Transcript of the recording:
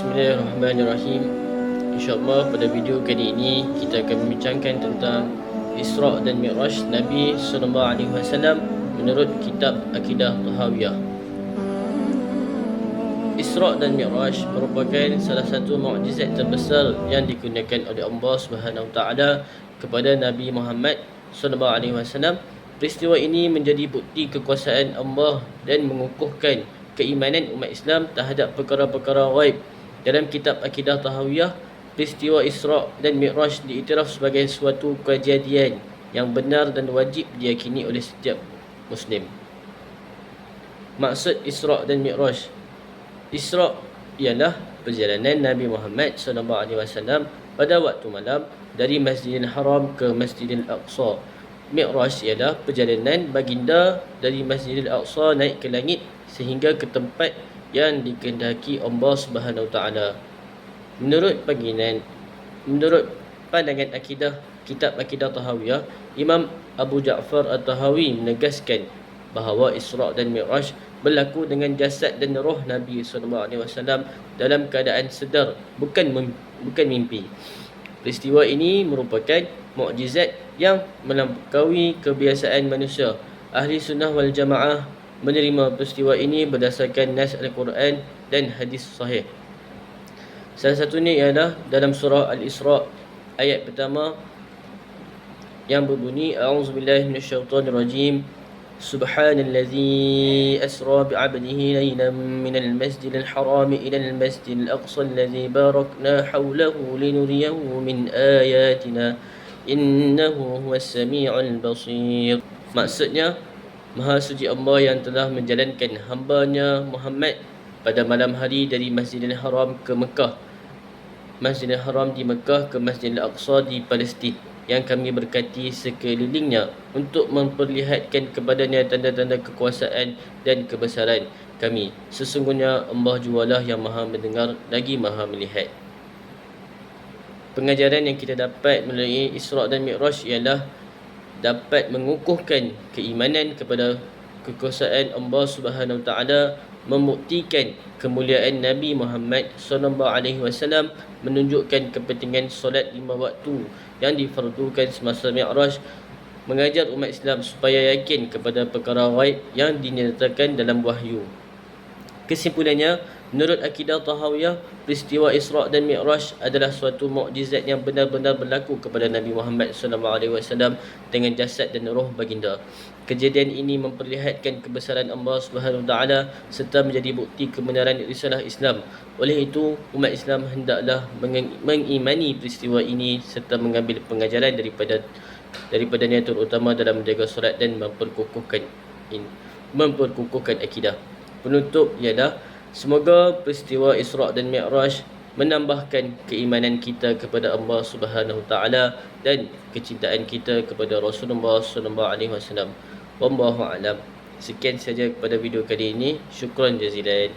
Bismillahirrahmanirrahim. InsyaAllah pada video kali ini kita akan membincangkan tentang Isra' dan Mi'raj Nabi SAW menurut kitab Akidah Tahawiyah. Isra' dan Mi'raj merupakan salah satu mukjizat terbesar yang digunakan oleh Allah SWT kepada Nabi Muhammad SAW. Peristiwa ini menjadi bukti kekuasaan Allah dan mengukuhkan keimanan umat Islam terhadap perkara-perkara ghaib. Dalam kitab Akidah Tahawiyah, peristiwa Isra' dan Mi'raj diiktiraf sebagai suatu kejadian yang benar dan wajib diyakini oleh setiap Muslim. Maksud Isra' dan Mi'raj. Isra' ialah perjalanan Nabi Muhammad SAW pada waktu malam dari Masjidil Haram ke Masjidil Aqsa. Mi'raj ialah perjalanan baginda dari Masjidil Aqsa naik ke langit sehingga ke tempat yang dikehendaki Allah Subhanahu Taala. Menurut pandangan akidah kitab Akidah Tahawiyah, Imam Abu Ja'far At-Tahawi menegaskan bahawa Isra' dan Mi'raj berlaku dengan jasad dan roh Nabi SAW dalam keadaan sedar, bukan mimpi. Peristiwa ini merupakan mukjizat yang melampaui kebiasaan manusia. Ahli Sunnah wal Jamaah menerima peristiwa ini berdasarkan nas Al-Quran dan hadis sahih. Salah satunya ialah dalam surah Al-Isra' ayat pertama yang berbunyi A'udzubillahi minasyaitonirrajim. Subhanallazi asra bi'abdihi laylan minal masjidil haram ilal masjidil aqsa allazi barakna hawlahu linuriyahu min ayatina innahu huwas sami'ul basir. Maksudnya, Maha suci Allah yang telah menjalankan hambanya Muhammad pada malam hari dari Masjidil Haram ke Mekah, Masjidil Haram di Mekah ke Masjidil Aqsa di Palestin, yang kami berkati sekelilingnya untuk memperlihatkan kepadanya tanda-tanda kekuasaan dan kebesaran kami. Sesungguhnya Allah jualah yang maha mendengar lagi maha melihat. Pengajaran yang kita dapat melalui Isra' dan Mi'raj ialah dapat mengukuhkan keimanan kepada kekuasaan Allah Subhanahu Taala, membuktikan kemuliaan Nabi Muhammad SAW, menunjukkan kepentingan solat 5 waktu yang difardukan semasa Mi'raj, mengajar umat Islam supaya yakin kepada perkara ghaib yang dinyatakan dalam wahyu. Kesimpulannya, menurut Akidah Tahawiyah, peristiwa Isra' dan Mi'raj adalah suatu mukjizat yang benar-benar berlaku kepada Nabi Muhammad SAW dengan jasad dan roh baginda. Kejadian ini memperlihatkan kebesaran Allah Subhanahu Taala serta menjadi bukti kebenaran risalah Islam. Oleh itu, umat Islam hendaklah mengimani peristiwa ini serta mengambil pengajaran daripadanya, terutama dalam menjaga solat dan memperkukuhkan akidah. Penutup ialah semoga peristiwa Isra' dan Mi'raj menambahkan keimanan kita kepada Allah Subhanahu Taala dan kecintaan kita kepada Rasulullah SAW. Wallahu a'lam. Sekian saja pada video kali ini. Syukran jazilan.